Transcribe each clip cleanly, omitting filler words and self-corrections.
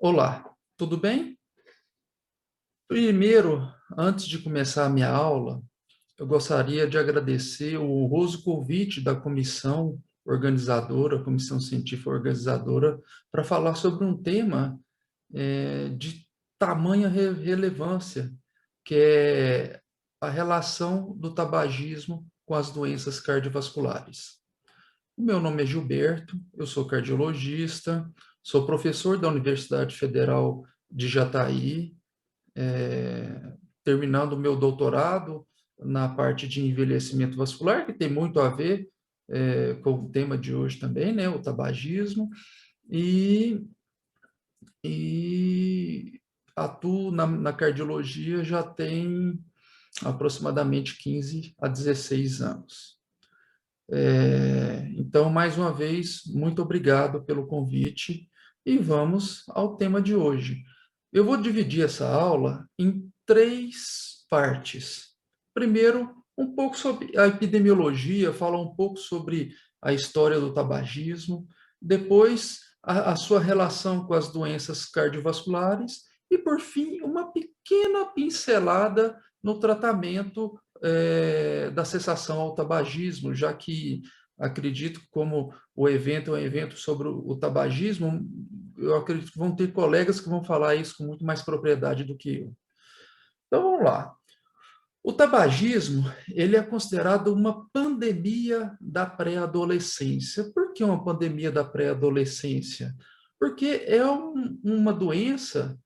Olá, tudo bem? Primeiro, antes de começar a minha aula, eu gostaria de agradecer o honroso convite da comissão organizadora, comissão científica organizadora, para falar sobre um tema de tamanha relevância, que é a relação do tabagismo com as doenças cardiovasculares. O meu nome é Gilberto, eu sou cardiologista, sou professor da Universidade Federal de Jataí, terminando o meu doutorado na parte de envelhecimento vascular, que tem muito a ver com o tema de hoje também, né, o tabagismo, e, e atuo na cardiologia já tem aproximadamente 15 a 16 anos. Então, mais uma vez, muito obrigado pelo convite e vamos ao tema de hoje. Eu vou dividir essa aula em três partes. Primeiro, um pouco sobre a epidemiologia, falar um pouco sobre a história do tabagismo, depois a sua relação com as doenças cardiovasculares e, por fim, uma pequena pincelada no tratamento da cessação ao tabagismo, já que acredito que como o evento é um evento sobre o tabagismo, eu acredito que vão ter colegas que vão falar isso com muito mais propriedade do que eu. Então, vamos lá. O tabagismo, ele é considerado uma pandemia da pré-adolescência. Por que uma pandemia da pré-adolescência? Porque é uma doença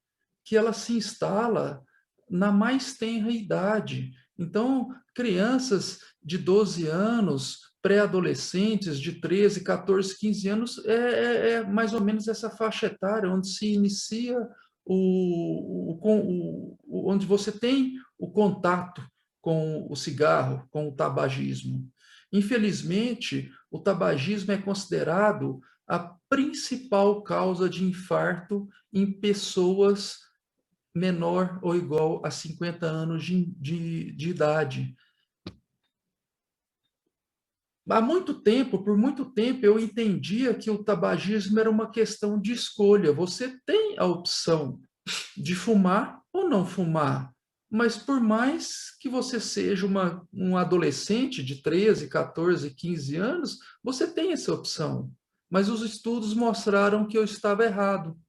que ela se instala na mais tenra idade. Então, crianças de 12 anos, pré-adolescentes de 13, 14, 15 anos, é mais ou menos essa faixa etária onde se inicia onde você tem o contato com o cigarro, com o tabagismo. Infelizmente, o tabagismo é considerado a principal causa de infarto em pessoas menor ou igual a 50 anos de idade. Há muito tempo, por muito tempo, eu entendia que o tabagismo era uma questão de escolha. Você tem a opção de fumar ou não fumar, mas por mais que você seja um adolescente de 13, 14, 15 anos, você tem essa opção. Mas os estudos mostraram que eu estava errado.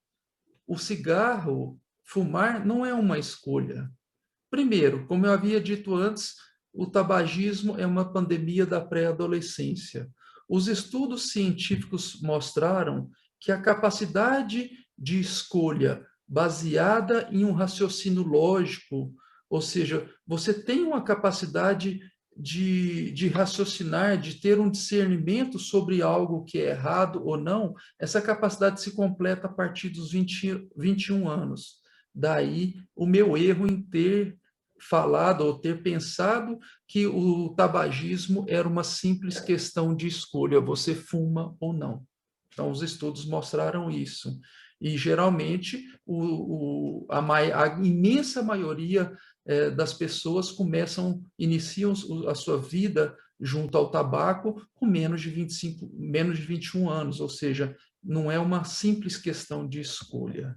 O cigarro, fumar, não é uma escolha. Primeiro, como eu havia dito antes, o tabagismo é uma pandemia da pré-adolescência. Os estudos científicos mostraram que a capacidade de escolha baseada em um raciocínio lógico, ou seja, você tem uma capacidade de raciocinar, de ter um discernimento sobre algo que é errado ou não, essa capacidade se completa a partir dos 21 anos. Daí o meu erro em ter falado ou ter pensado que o tabagismo era uma simples questão de escolha, você fuma ou não. Então, os estudos mostraram isso. E, geralmente, a imensa maioria das pessoas iniciam a sua vida junto ao tabaco com menos de 25, menos de 21 anos, ou seja, não é uma simples questão de escolha.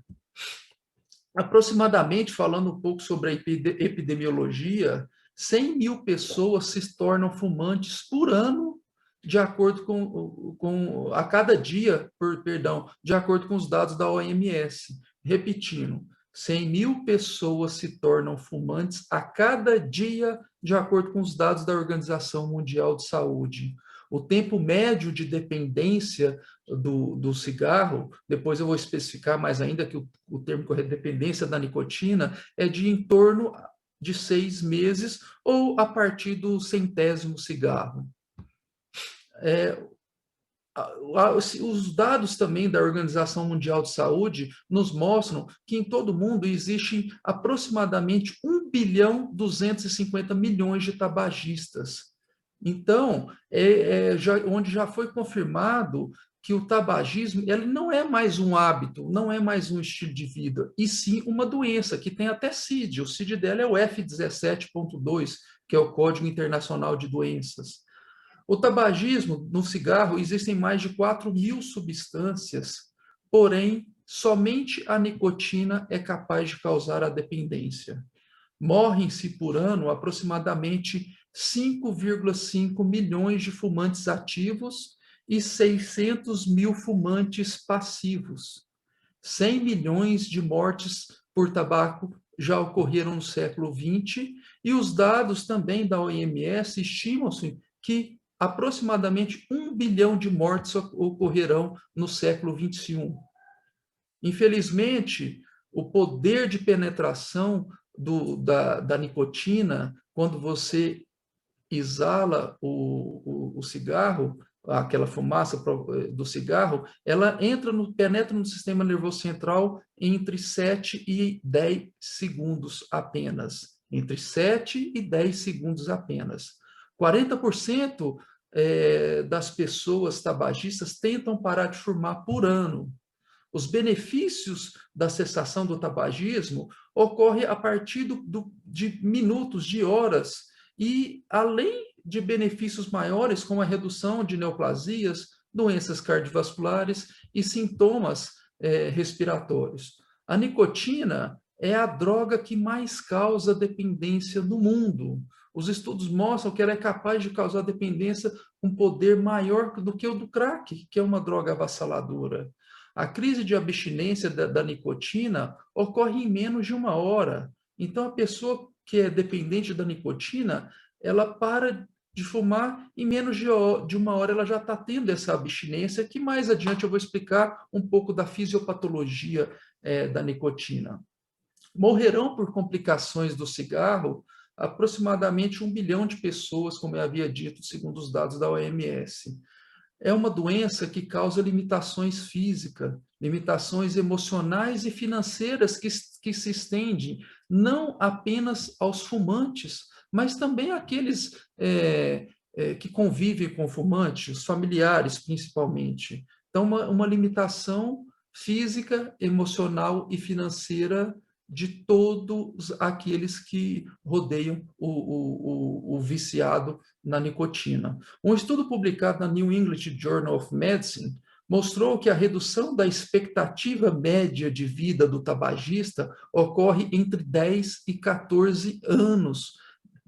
Aproximadamente, falando um pouco sobre a epidemiologia, 100 mil pessoas se tornam fumantes por ano, de acordo a cada dia, perdão, de acordo com os dados da OMS. Repetindo, 100 mil pessoas se tornam fumantes a cada dia, de acordo com os dados da Organização Mundial de Saúde. O tempo médio de dependência do cigarro, depois eu vou especificar mais ainda que o termo correto, dependência da nicotina, é de em torno de 6 meses ou a partir do 100º cigarro. Os dados também da Organização Mundial de Saúde nos mostram que em todo o mundo existem aproximadamente 1,250 bilhão de tabagistas. Então, onde já foi confirmado que o tabagismo ele não é mais um hábito, não é mais um estilo de vida, e sim uma doença que tem até CID. O CID dela é o F17.2, que é o Código Internacional de Doenças. O tabagismo, no cigarro, existem mais de 4 mil substâncias, porém, Somente a nicotina é capaz de causar a dependência. Morrem-se por ano aproximadamente 5,5 milhões de fumantes ativos e 600 mil fumantes passivos. 100 milhões de mortes por tabaco já ocorreram no século XX, e os dados também da OMS estimam-se que aproximadamente 1 bilhão de mortes ocorrerão no século XXI. Infelizmente, o poder de penetração da nicotina, quando você exala o cigarro, aquela fumaça do cigarro, ela penetra no sistema nervoso central entre 7 e 10 segundos apenas. Entre 7 e 10 segundos apenas. 40% das pessoas tabagistas tentam parar de fumar por ano. Os benefícios da cessação do tabagismo ocorrem a partir de minutos, de horas, e além de benefícios maiores, como a redução de neoplasias, doenças cardiovasculares e sintomas respiratórios. A nicotina é a droga que mais causa dependência no mundo. Os estudos mostram que ela é capaz de causar dependência com poder maior do que o do crack, que é uma droga avassaladora. A crise de abstinência da nicotina ocorre em menos de 1 hora. Então, a pessoa que é dependente da nicotina, ela para de fumar em menos de 1 hora, ela já está tendo essa abstinência, que mais adiante eu vou explicar um pouco da fisiopatologia da nicotina. Morrerão por complicações do cigarro aproximadamente 1 bilhão de pessoas, como eu havia dito, segundo os dados da OMS. É uma doença que causa limitações físicas, limitações emocionais e financeiras que se estendem não apenas aos fumantes, mas também àqueles que convivem com fumantes, os familiares principalmente. Então, uma limitação física, emocional e financeira de todos aqueles que rodeiam o viciado na nicotina. Um estudo publicado na New England Journal of Medicine mostrou que a redução da expectativa média de vida do tabagista ocorre entre 10 e 14 anos,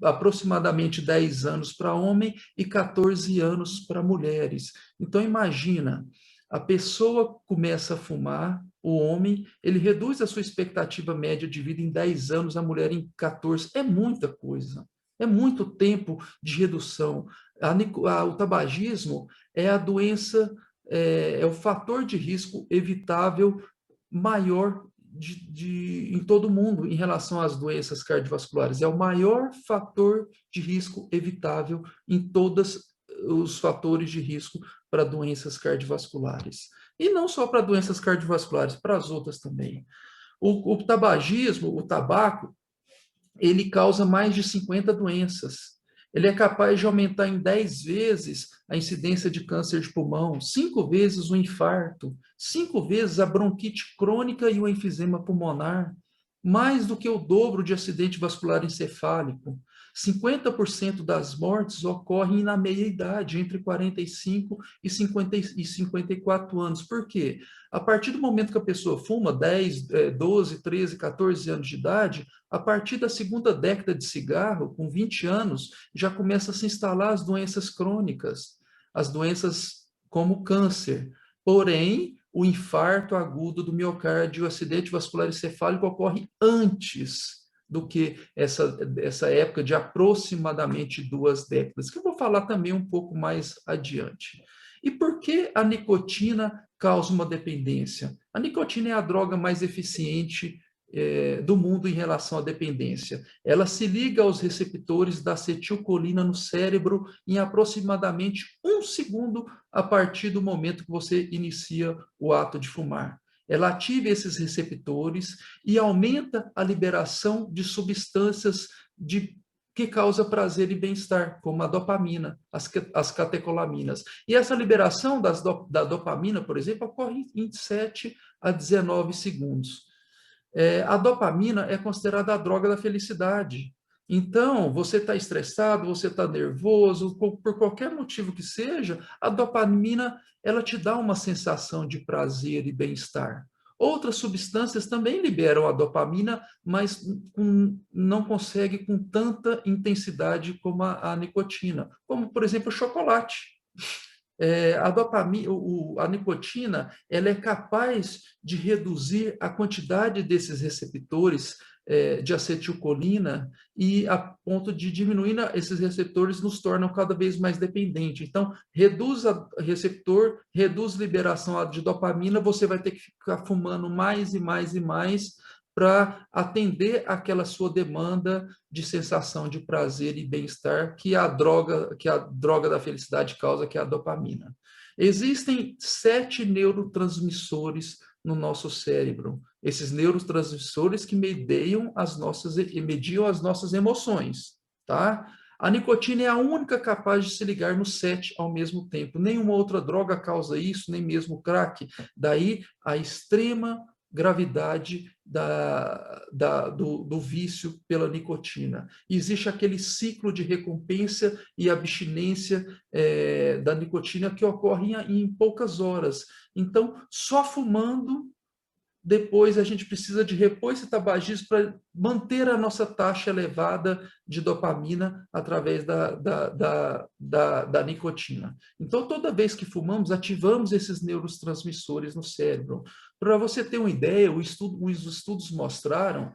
aproximadamente 10 anos para homem e 14 anos para mulheres. Então, imagina, a pessoa começa a fumar, o homem, ele reduz a sua expectativa média de vida em 10 anos, a mulher em 14. É muita coisa. É muito tempo de redução. O tabagismo é a doença, é o fator de risco evitável maior em todo o mundo em relação às doenças cardiovasculares. É o maior fator de risco evitável em todos os fatores de risco para doenças cardiovasculares. E não só para doenças cardiovasculares, para as outras também. O tabagismo, o tabaco, ele causa mais de 50 doenças. Ele é capaz de aumentar em 10 vezes a incidência de câncer de pulmão, 5 vezes o infarto, 5 vezes a bronquite crônica e o enfisema pulmonar, mais do que o dobro de acidente vascular encefálico. 50% das mortes ocorrem na meia-idade, entre 45 e 54 anos. Por quê? A partir do momento que a pessoa fuma 10, 12, 13, 14 anos de idade, a partir da segunda década de cigarro, com 20 anos, já começa a se instalar as doenças crônicas, as doenças como câncer. Porém, o infarto agudo do miocárdio, o acidente vascular encefálico ocorre antes do que essa época de aproximadamente 2 décadas, que eu vou falar também um pouco mais adiante. E por que a nicotina causa uma dependência? A nicotina é a droga mais eficiente do mundo em relação à dependência. Ela se liga aos receptores da acetilcolina no cérebro em aproximadamente 1 segundo a partir do momento que você inicia o ato de fumar. Ela ativa esses receptores e aumenta a liberação de substâncias que causam prazer e bem-estar, como a dopamina, as catecolaminas. E essa liberação da dopamina, por exemplo, ocorre em 7 a 19 segundos. A dopamina é considerada a droga da felicidade. Então, você está estressado, você está nervoso, por qualquer motivo que seja, a dopamina ela te dá uma sensação de prazer e bem-estar. Outras substâncias também liberam a dopamina, mas não consegue com tanta intensidade como a nicotina, como, por exemplo, o chocolate. A dopamina, a nicotina, ela é capaz de reduzir a quantidade desses receptores de acetilcolina e a ponto de diminuir esses receptores nos tornam cada vez mais dependentes. Então, reduz o receptor, reduz a liberação de dopamina, você vai ter que ficar fumando mais e mais e mais para atender aquela sua demanda de sensação de prazer e bem-estar que a droga da felicidade causa, que é a dopamina. Existem 7 neurotransmissores no nosso cérebro. Esses neurotransmissores que mediam as nossas emoções, tá? A nicotina é a única capaz de se ligar nos 7 ao mesmo tempo. Nenhuma outra droga causa isso, nem mesmo o crack. Daí a extrema gravidade do vício pela nicotina. Existe aquele ciclo de recompensa e abstinência da nicotina que ocorre em poucas horas. Então, só fumando, depois a gente precisa de repor esse tabagismo para manter a nossa taxa elevada de dopamina através da nicotina. Então, toda vez que fumamos, ativamos esses neurotransmissores no cérebro. Para você ter uma ideia, os estudos mostraram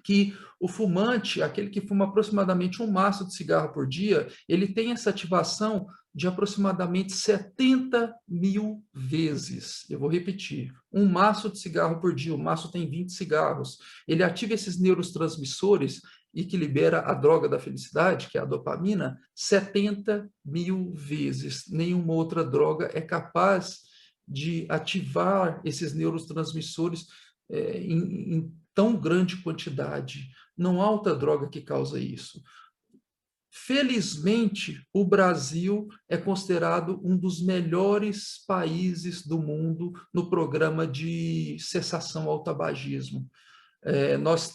que o fumante, aquele que fuma aproximadamente um maço de cigarro por dia, ele tem essa ativação de aproximadamente 70 mil vezes. Eu vou repetir. Um maço de cigarro por dia, o maço tem 20 cigarros. Ele ativa esses neurotransmissores e que libera a droga da felicidade, que é a dopamina, 70 mil vezes. Nenhuma outra droga é capaz de ativar esses neurotransmissores em tão grande quantidade. Não há outra droga que causa isso. Felizmente, o Brasil é considerado um dos melhores países do mundo no programa de cessação ao tabagismo.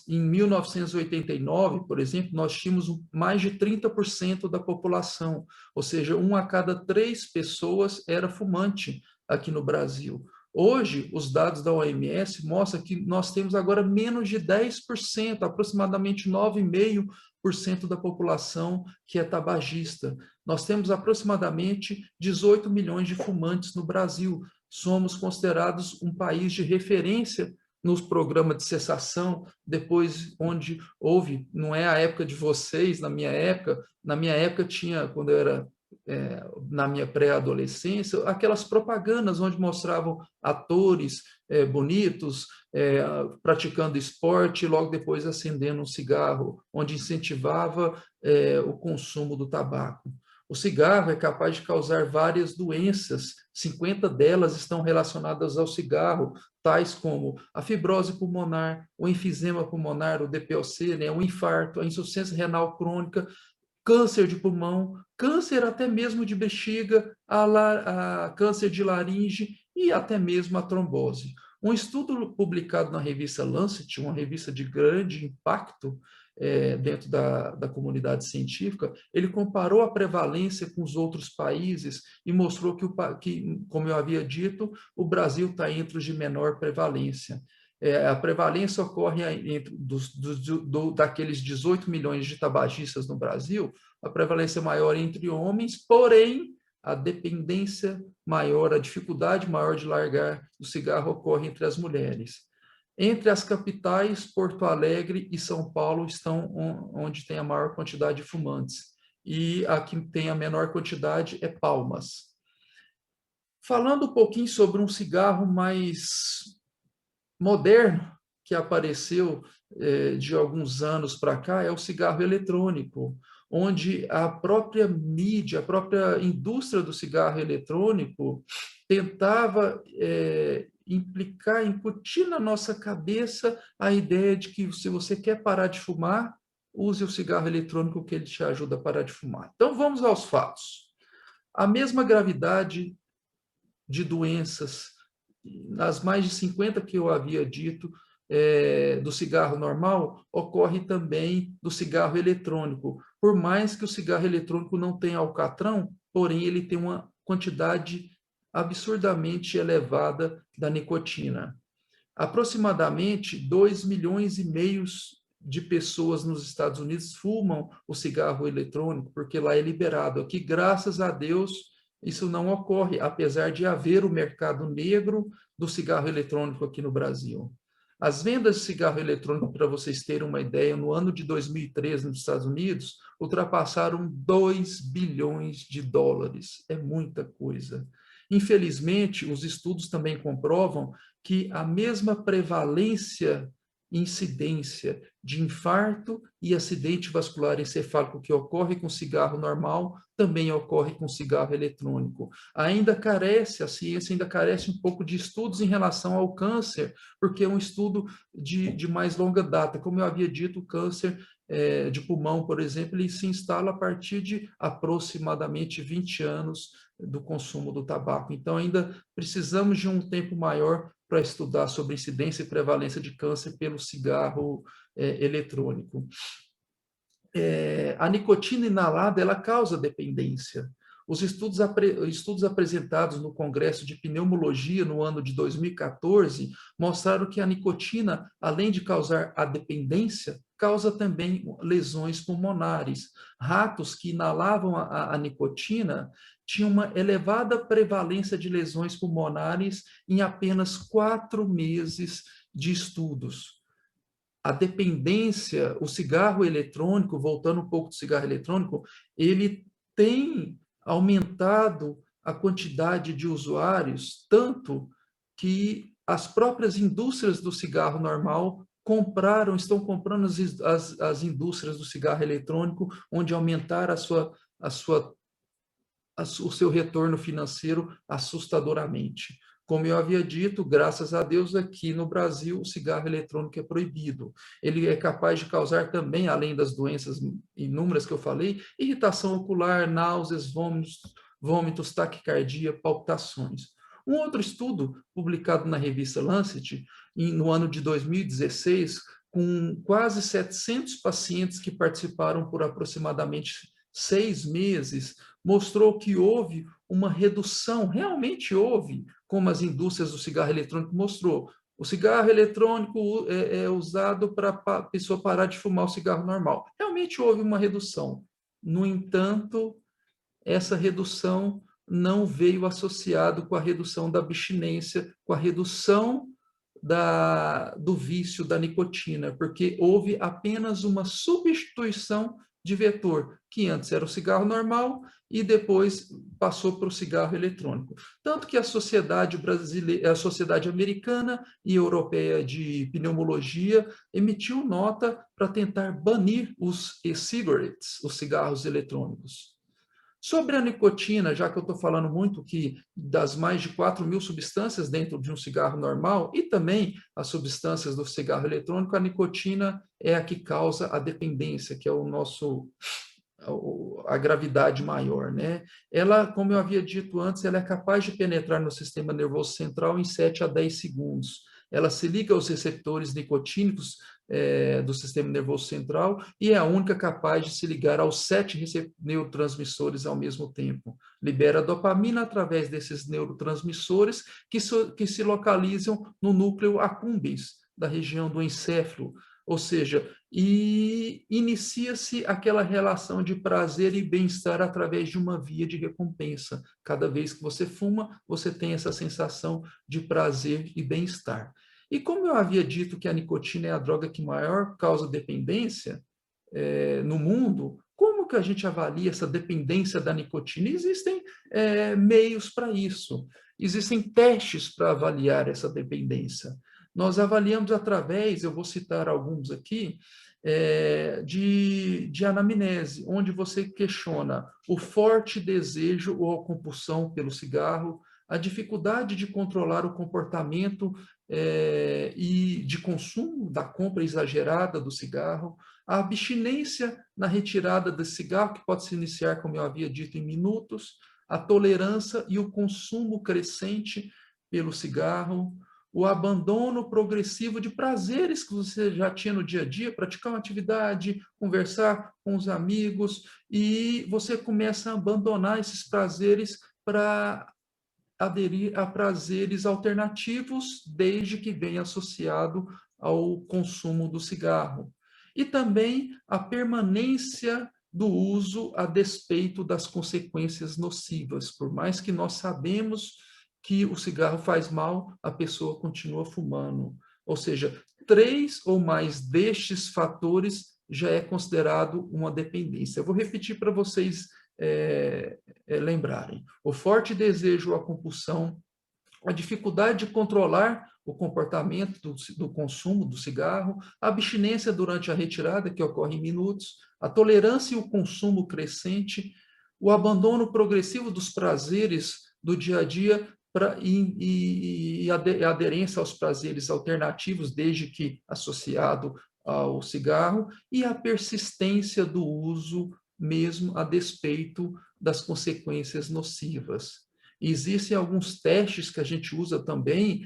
Em 1989, por exemplo, nós tínhamos mais de 30% da população, ou seja, 1 a cada 3 pessoas era fumante aqui no Brasil. Hoje, os dados da OMS mostram que nós temos agora menos de 10%, aproximadamente 9,5% da população que é tabagista. Nós temos aproximadamente 18 milhões de fumantes no Brasil. Somos considerados um país de referência nos programas de cessação, depois onde houve, não é a época de vocês, na minha época tinha, quando eu era na minha pré-adolescência, aquelas propagandas onde mostravam atores bonitos, praticando esporte, e logo depois acendendo um cigarro, onde incentivava o consumo do tabaco. O cigarro é capaz de causar várias doenças, 50 delas estão relacionadas ao cigarro, tais como a fibrose pulmonar, o enfisema pulmonar, o DPOC, né, o infarto, a insuficiência renal crônica, câncer de pulmão, câncer até mesmo de bexiga, a câncer de laringe e até mesmo a trombose. Um estudo publicado na revista Lancet, uma revista de grande impacto dentro da comunidade científica, ele comparou a prevalência com os outros países e mostrou que, como eu havia dito, o Brasil está entre os de menor prevalência. A prevalência ocorre entre daqueles 18 milhões de tabagistas no Brasil, a prevalência maior entre homens, porém, a dependência maior, a dificuldade maior de largar o cigarro ocorre entre as mulheres. Entre as capitais, Porto Alegre e São Paulo estão onde tem a maior quantidade de fumantes. E a que tem a menor quantidade é Palmas. Falando um pouquinho sobre um cigarro mais moderno que apareceu de alguns anos para cá é o cigarro eletrônico, onde a própria mídia, a própria indústria do cigarro eletrônico tentava implicar, incutir na nossa cabeça a ideia de que se você quer parar de fumar, use o cigarro eletrônico que ele te ajuda a parar de fumar. Então vamos aos fatos. A mesma gravidade de doenças, nas mais de 50 que eu havia dito, do cigarro normal, ocorre também do cigarro eletrônico. Por mais que o cigarro eletrônico não tenha alcatrão, porém ele tem uma quantidade absurdamente elevada da nicotina. Aproximadamente 2,5 milhões de pessoas nos Estados Unidos fumam o cigarro eletrônico, porque lá é liberado. Aqui, graças a Deus, isso não ocorre, apesar de haver o mercado negro do cigarro eletrônico aqui no Brasil. As vendas de cigarro eletrônico, para vocês terem uma ideia, no ano de 2013, nos Estados Unidos, ultrapassaram 2 bilhões de dólares. É muita coisa. Infelizmente, os estudos também comprovam que a mesma prevalência, incidência de infarto e acidente vascular encefálico que ocorre com cigarro normal, também ocorre com cigarro eletrônico. A ciência ainda carece um pouco de estudos em relação ao câncer, porque é um estudo de mais longa data. Como eu havia dito, o câncer de pulmão, por exemplo, ele se instala a partir de aproximadamente 20 anos do consumo do tabaco. Então, ainda precisamos de um tempo maior para estudar sobre incidência e prevalência de câncer pelo cigarro eletrônico. A nicotina inalada, ela causa dependência. Os estudos apresentados no Congresso de Pneumologia no ano de 2014 mostraram que a nicotina, além de causar a dependência, causa também lesões pulmonares. Ratos que inalavam a nicotina tinham uma elevada prevalência de lesões pulmonares em apenas 4 meses de estudos. A dependência, o cigarro eletrônico, voltando um pouco do cigarro eletrônico, ele tem aumentado a quantidade de usuários, tanto que as próprias indústrias do cigarro normal estão comprando as indústrias do cigarro eletrônico, onde aumentar o seu retorno financeiro assustadoramente. Como eu havia dito, graças a Deus, aqui no Brasil, o cigarro eletrônico é proibido. Ele é capaz de causar também, além das doenças inúmeras que eu falei, irritação ocular, náuseas, vômitos, taquicardia, palpitações. Um outro estudo, publicado na revista Lancet, no ano de 2016, com quase 700 pacientes que participaram por aproximadamente 6 meses, mostrou que houve uma redução, realmente houve, como as indústrias do cigarro eletrônico mostrou. O cigarro eletrônico é usado para a pessoa parar de fumar o cigarro normal. Realmente houve uma redução. No entanto, essa redução não veio associado com a redução da abstinência, com a redução do vício da nicotina, porque houve apenas uma substituição de vetor, que antes era o cigarro normal e depois passou para o cigarro eletrônico. Tanto que a sociedade brasileira, a sociedade americana e europeia de pneumologia emitiu nota para tentar banir os e-cigarettes, os cigarros eletrônicos. Sobre a nicotina, já que eu estou falando muito que das mais de 4.000 substâncias dentro de um cigarro normal e também as substâncias do cigarro eletrônico, a nicotina é a que causa a dependência, que é a gravidade maior, né? Ela, como eu havia dito antes, ela é capaz de penetrar no sistema nervoso central em 7 a 10 segundos. Ela se liga aos receptores nicotínicos do sistema nervoso central e é a única capaz de se ligar aos 7 neurotransmissores ao mesmo tempo. Libera dopamina através desses neurotransmissores que se localizam no núcleo accumbens, da região do encéfalo, ou seja, e inicia-se aquela relação de prazer e bem-estar através de uma via de recompensa. Cada vez que você fuma, você tem essa sensação de prazer e bem-estar. E como eu havia dito que a nicotina é a droga que maior causa dependência no mundo, como que a gente avalia essa dependência da nicotina? Existem meios para isso. Existem testes para avaliar essa dependência. Nós avaliamos através, eu vou citar alguns aqui, de anamnese, onde você questiona o forte desejo ou a compulsão pelo cigarro, a dificuldade de controlar o comportamento e de consumo da compra exagerada do cigarro, a abstinência na retirada desse cigarro, que pode se iniciar, como eu havia dito, em minutos, a tolerância e o consumo crescente pelo cigarro, o abandono progressivo de prazeres que você já tinha no dia a dia, praticar uma atividade, conversar com os amigos, e você começa a abandonar esses prazeres para aderir a prazeres alternativos, desde que venha associado ao consumo do cigarro. E também a permanência do uso a despeito das consequências nocivas. Por mais que nós sabemos que o cigarro faz mal, a pessoa continua fumando. Ou seja, 3 ou mais destes fatores já é considerado uma dependência. Eu vou repetir para vocês lembrarem. O forte desejo ou a compulsão, a dificuldade de controlar o comportamento do consumo do cigarro, a abstinência durante a retirada, que ocorre em minutos, a tolerância e o consumo crescente, o abandono progressivo dos prazeres do dia a dia e a aderência aos prazeres alternativos, desde que associado ao cigarro, e a persistência do uso, mesmo a despeito das consequências nocivas. Existem alguns testes que a gente usa também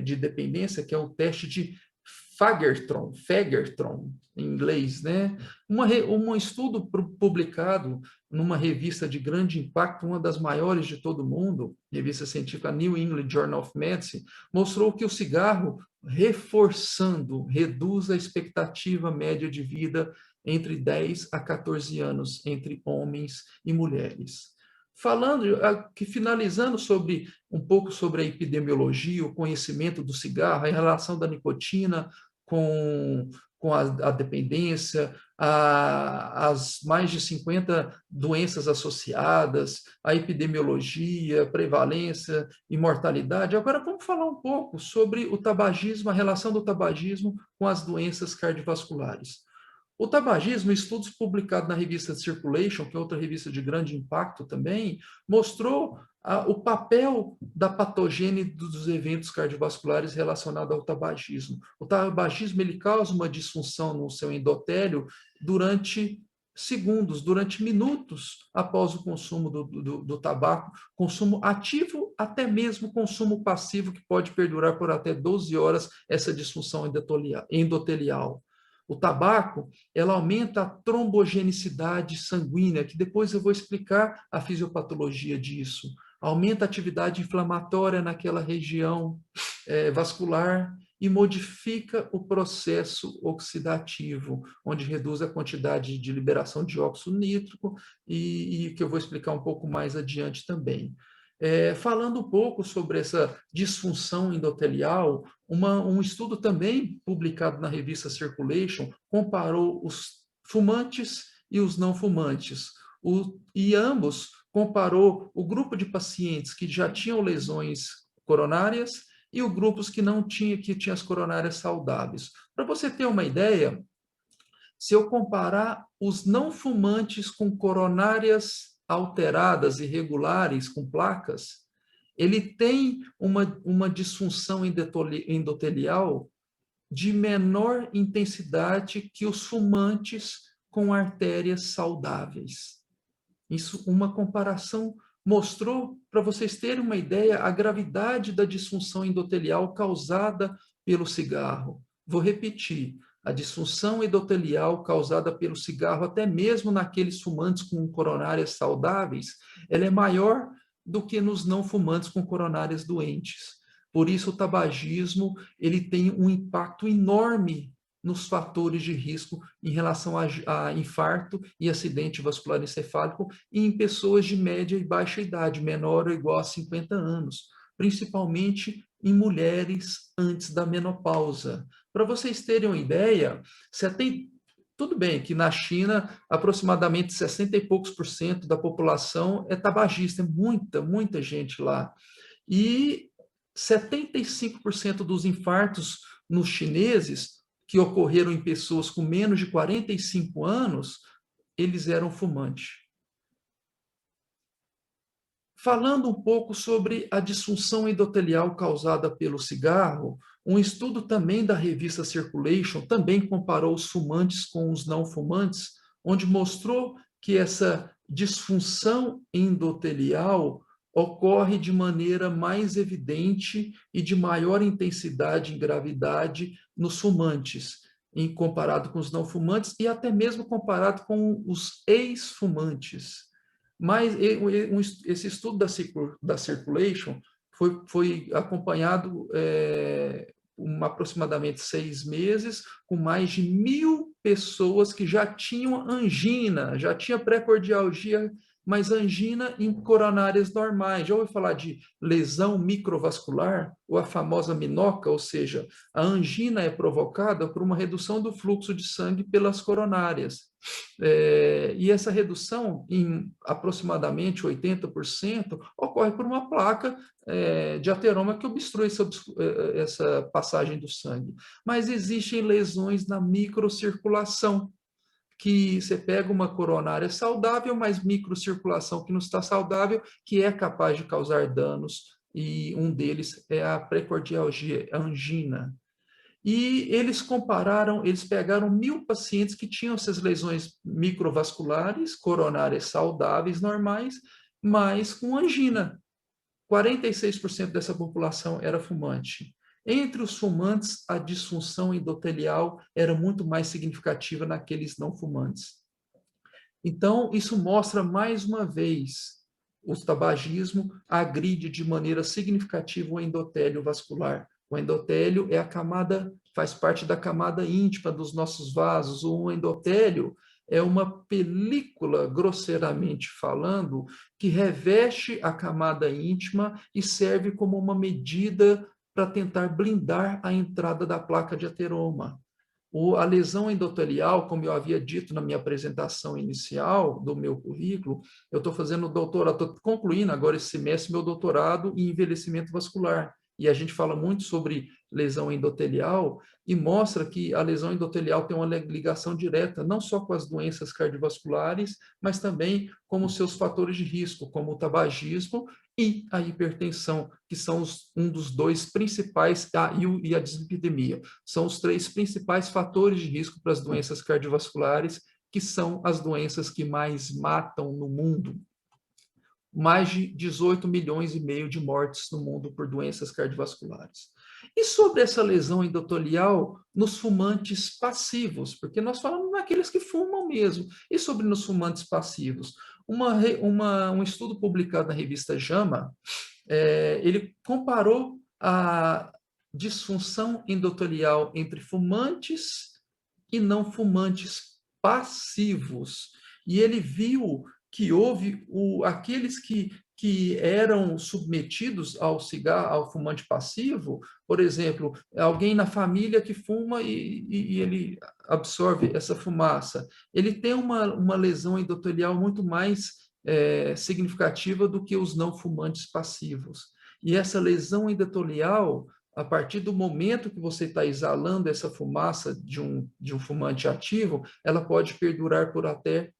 de dependência, que é o teste de Fagertron, em inglês, né? Um estudo publicado numa revista de grande impacto, uma das maiores de todo o mundo, revista científica New England Journal of Medicine, mostrou que o cigarro, reforçando, reduz a expectativa média de vida entre 10 a 14 anos entre homens e mulheres. Finalizando um pouco sobre a epidemiologia, o conhecimento do cigarro, a relação da nicotina com a dependência, as mais de 50 doenças associadas, a epidemiologia, prevalência e mortalidade. Agora vamos falar um pouco sobre o tabagismo, a relação do tabagismo com as doenças cardiovasculares. O tabagismo, estudos publicados na revista Circulation, que é outra revista de grande impacto também, mostrou o papel da patogênese dos eventos cardiovasculares relacionados ao tabagismo. O tabagismo ele causa uma disfunção no seu endotélio durante segundos, durante minutos após o consumo do tabaco, consumo ativo, até mesmo consumo passivo, que pode perdurar por até 12 horas essa disfunção endotelial. O tabaco, ela aumenta a trombogenicidade sanguínea, que depois eu vou explicar a fisiopatologia disso. Aumenta a atividade inflamatória naquela região vascular e modifica o processo oxidativo, onde reduz a quantidade de liberação de óxido nítrico e que eu vou explicar um pouco mais adiante também. Falando um pouco sobre essa disfunção endotelial, um estudo também publicado na revista Circulation comparou os fumantes e os não fumantes, e ambos comparou o grupo de pacientes que já tinham lesões coronárias e os grupos que não tinham, que tinham as coronárias saudáveis. Para você ter uma ideia, se eu comparar os não fumantes com coronárias alteradas, irregulares, com placas, ele tem uma disfunção endotelial de menor intensidade que os fumantes com artérias saudáveis. Isso, uma comparação mostrou, para vocês terem uma ideia, a gravidade da disfunção endotelial causada pelo cigarro. Vou repetir, a disfunção endotelial causada pelo cigarro, até mesmo naqueles fumantes com coronárias saudáveis, ela é maior do que nos não fumantes com coronárias doentes. Por isso, o tabagismo ele tem um impacto enorme nos fatores de risco em relação a infarto e acidente vascular encefálico e em pessoas de média e baixa idade, menor ou igual a 50 anos, principalmente em mulheres antes da menopausa. Para vocês terem uma ideia, tudo bem que na China aproximadamente 60 e poucos por cento da população é tabagista, é muita gente lá. E 75% dos infartos nos chineses que ocorreram em pessoas com menos de 45 anos, eles eram fumantes. Falando um pouco sobre a disfunção endotelial causada pelo cigarro, um estudo também da revista Circulation também comparou os fumantes com os não fumantes, onde mostrou que essa disfunção endotelial ocorre de maneira mais evidente e de maior intensidade e gravidade nos fumantes, comparado com os não fumantes e até mesmo comparado com os ex-fumantes. Mas esse estudo da circulation foi acompanhado aproximadamente 6 meses, com mais de 1.000 pessoas que já tinham angina, já tinha pré-cardialgia, mas angina em coronárias normais. Já ouviu falar de lesão microvascular, ou a famosa MINOCA, ou seja, a angina é provocada por uma redução do fluxo de sangue pelas coronárias. E essa redução, em aproximadamente 80%, ocorre por uma placa de ateroma que obstrui essa passagem do sangue. Mas existem lesões na microcirculação, que você pega uma coronária saudável, mas microcirculação que não está saudável, que é capaz de causar danos, e um deles é a precordialgia, a angina. E eles pegaram 1.000 pacientes que tinham essas lesões microvasculares, coronárias saudáveis, normais, mas com angina. 46% dessa população era fumante. Entre os fumantes, a disfunção endotelial era muito mais significativa naqueles não fumantes. Então, isso mostra mais uma vez o tabagismo agride de maneira significativa o endotélio vascular. O endotélio é a camada, faz parte da camada íntima dos nossos vasos. O endotélio é uma película, grosseiramente falando, que reveste a camada íntima e serve como uma medida para tentar blindar a entrada da placa de ateroma. A lesão endotelial, como eu havia dito na minha apresentação inicial do meu currículo, eu estou fazendo doutorado, estou concluindo agora esse semestre meu doutorado em envelhecimento vascular. E a gente fala muito sobre lesão endotelial e mostra que a lesão endotelial tem uma ligação direta não só com as doenças cardiovasculares, mas também com os seus fatores de risco, como o tabagismo e a hipertensão, que são um dos dois principais, e a dislipidemia. São os 3 principais fatores de risco para as doenças cardiovasculares, que são as doenças que mais matam no mundo. Mais de 18 milhões e meio de mortes no mundo por doenças cardiovasculares. E sobre essa lesão endotelial nos fumantes passivos, porque nós falamos naqueles que fumam mesmo, e sobre nos fumantes passivos. Um estudo publicado na revista JAMA, ele comparou a disfunção endotelial entre fumantes e não fumantes passivos. E ele viu que houve aqueles que eram submetidos ao cigarro, ao fumante passivo, por exemplo, alguém na família que fuma e ele absorve essa fumaça, ele tem uma lesão endotelial muito mais significativa do que os não fumantes passivos. E essa lesão endotelial, a partir do momento que você está exalando essa fumaça de um fumante ativo, ela pode perdurar por até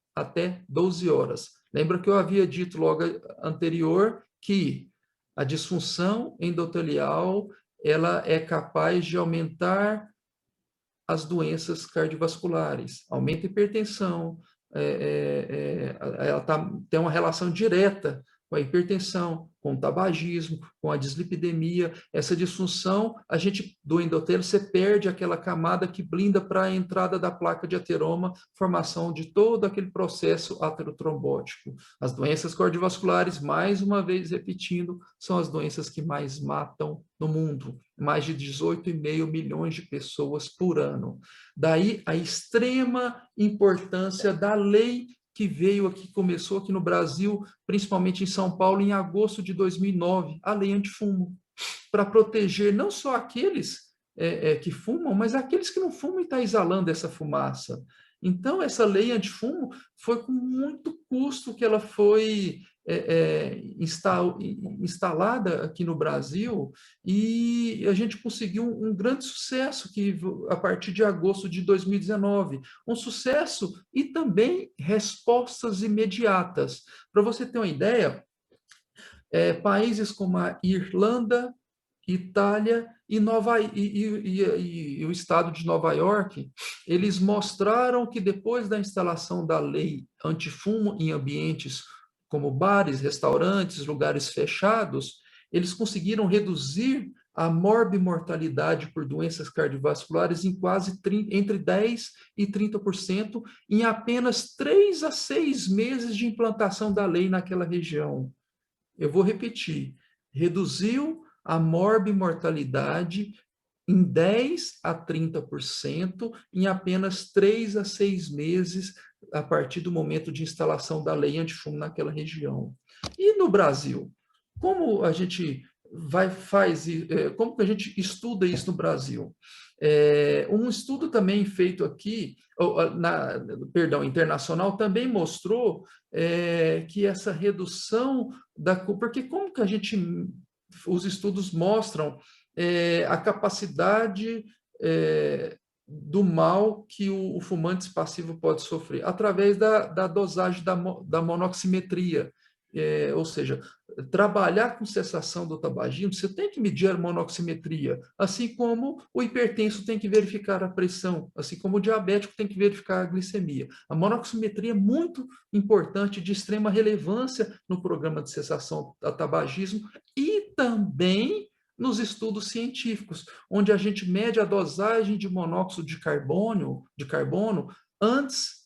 12 horas. Lembra que eu havia dito logo anterior que a disfunção endotelial ela é capaz de aumentar as doenças cardiovasculares, aumenta a hipertensão, ela tem uma relação direta com a hipertensão, com o tabagismo, com a dislipidemia. Essa disfunção, do endotélio, você perde aquela camada que blinda para a entrada da placa de ateroma, formação de todo aquele processo aterotrombótico. As doenças cardiovasculares, mais uma vez repetindo, são as doenças que mais matam no mundo. Mais de 18,5 milhões de pessoas por ano. Daí a extrema importância da lei que veio aqui, começou aqui no Brasil, principalmente em São Paulo, em agosto de 2009, a lei antifumo, para proteger não só aqueles que fumam, mas aqueles que não fumam e estão exalando essa fumaça. Então, essa lei antifumo foi com muito custo que ela foi instalada aqui no Brasil, e a gente conseguiu um grande sucesso que, a partir de agosto de 2019, um sucesso e também respostas imediatas. Para você ter uma ideia, países como a Irlanda, Itália e o estado de Nova York, eles mostraram que depois da instalação da lei antifumo em ambientes como bares, restaurantes, lugares fechados, eles conseguiram reduzir a morbimortalidade por doenças cardiovasculares em quase entre 10% e 30% em apenas 3 a 6 meses de implantação da lei naquela região. Eu vou repetir, reduziu a morbimortalidade em 10 a 30% em apenas 3 a 6 meses a partir do momento de instalação da lei antifumo naquela região. E no Brasil? Como a gente como que a gente estuda isso no Brasil? Um estudo também feito aqui, internacional, também mostrou que essa redução porque como que os estudos mostram a capacidade do mal que o fumante passivo pode sofrer, através da dosagem da monoximetria. Ou seja, trabalhar com cessação do tabagismo, você tem que medir a monoximetria, assim como o hipertenso tem que verificar a pressão, assim como o diabético tem que verificar a glicemia. A monoximetria é muito importante, de extrema relevância no programa de cessação do tabagismo e também nos estudos científicos, onde a gente mede a dosagem de monóxido de carbono antes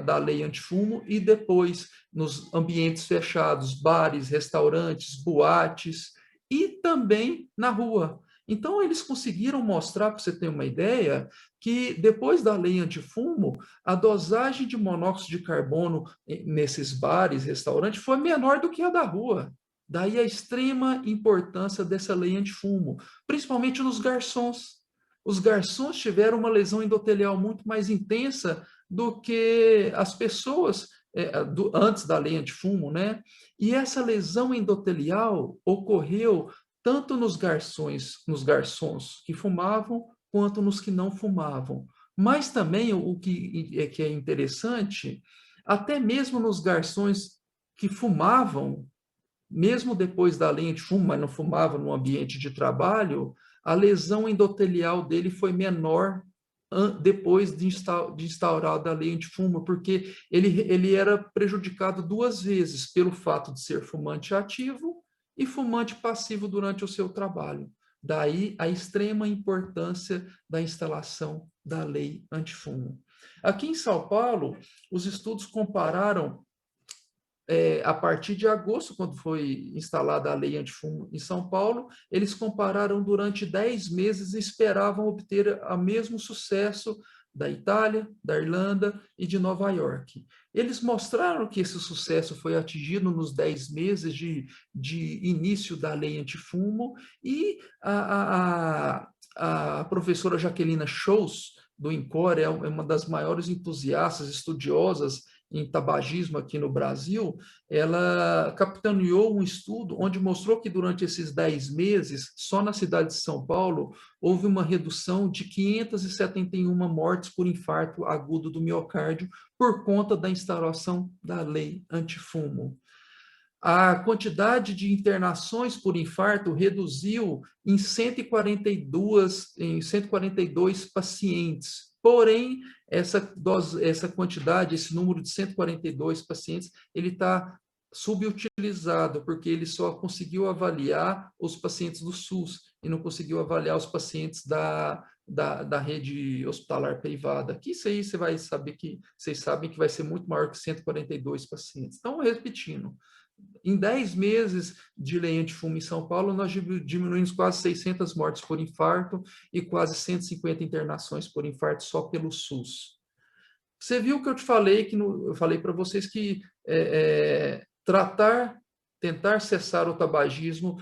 da lei antifumo e depois nos ambientes fechados, bares, restaurantes, boates e também na rua. Então, eles conseguiram mostrar, para você ter uma ideia, que depois da lei antifumo, a dosagem de monóxido de carbono nesses bares, restaurantes, foi menor do que a da rua. Daí a extrema importância dessa lei antifumo, principalmente nos garçons. Os garçons tiveram uma lesão endotelial muito mais intensa do que as pessoas antes da lei antifumo, né? E essa lesão endotelial ocorreu tanto nos garçons que fumavam, quanto nos que não fumavam. Mas também o que é interessante, até mesmo nos garçons que fumavam, mesmo depois da lei antifumo, mas não fumava no ambiente de trabalho, a lesão endotelial dele foi menor depois de instaurada a lei antifumo, porque ele era prejudicado 2 vezes pelo fato de ser fumante ativo e fumante passivo durante o seu trabalho. Daí a extrema importância da instalação da lei antifumo. Aqui em São Paulo, os estudos compararam a partir de agosto, quando foi instalada a lei antifumo em São Paulo, eles compararam durante 10 meses e esperavam obter o mesmo sucesso da Itália, da Irlanda e de Nova York. Eles mostraram que esse sucesso foi atingido nos 10 meses de início da lei antifumo e a professora Jaquelina Scholz, do INCOR, é uma das maiores entusiastas, estudiosas em tabagismo aqui no Brasil, ela capitaneou um estudo onde mostrou que durante esses 10 meses, só na cidade de São Paulo, houve uma redução de 571 mortes por infarto agudo do miocárdio por conta da instauração da lei antifumo. A quantidade de internações por infarto reduziu em 142 pacientes. Porém, essa quantidade, esse número de 142 pacientes, ele está subutilizado, porque ele só conseguiu avaliar os pacientes do SUS e não conseguiu avaliar os pacientes da rede hospitalar privada. Que isso aí vocês sabem que vai ser muito maior que 142 pacientes. Então, repetindo, em 10 meses de lei antifumo em São Paulo, nós diminuímos quase 600 mortes por infarto e quase 150 internações por infarto só pelo SUS. Você viu que eu te falei, eu falei para vocês que tentar cessar o tabagismo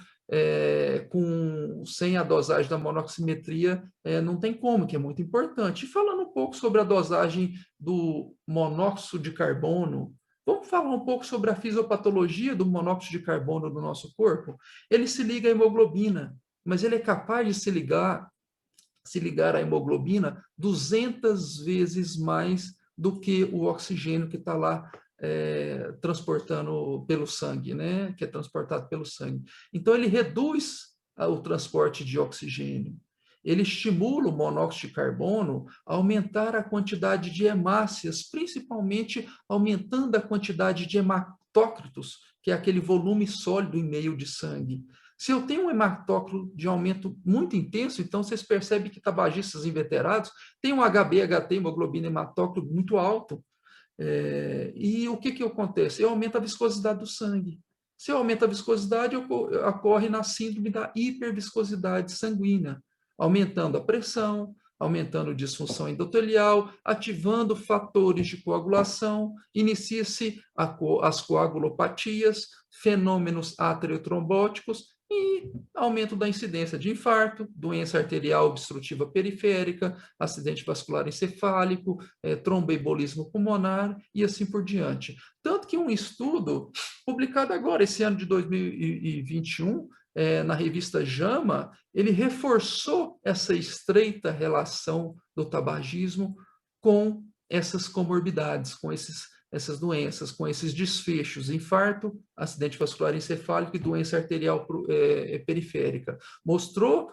sem a dosagem da monoximetria não tem como, que é muito importante. E falando um pouco sobre a dosagem do monóxido de carbono, vamos falar um pouco sobre a fisiopatologia do monóxido de carbono do nosso corpo? Ele se liga à hemoglobina, mas ele é capaz de se ligar à hemoglobina 200 vezes mais do que o oxigênio que está lá transportando pelo sangue, né? Que é transportado pelo sangue. Então, ele reduz o transporte de oxigênio. Ele estimula o monóxido de carbono a aumentar a quantidade de hemácias, principalmente aumentando a quantidade de hematócritos, que é aquele volume sólido em meio de sangue. Se eu tenho um hematócrito de aumento muito intenso, então vocês percebem que tabagistas inveterados têm um HB/HT, hemoglobina hematócrito muito alto. E o que acontece? Eu aumento a viscosidade do sangue. Se eu aumento a viscosidade, ocorre na síndrome da hiperviscosidade sanguínea, aumentando a pressão, aumentando a disfunção endotelial, ativando fatores de coagulação, inicia-se as coagulopatias, fenômenos ateriotrombóticos e aumento da incidência de infarto, doença arterial obstrutiva periférica, acidente vascular encefálico, tromboembolismo pulmonar e assim por diante. Tanto que um estudo publicado agora, esse ano de 2021, na revista JAMA, ele reforçou essa estreita relação do tabagismo com essas comorbidades, com essas doenças, com esses desfechos, infarto, acidente vascular encefálico e doença arterial periférica. Mostrou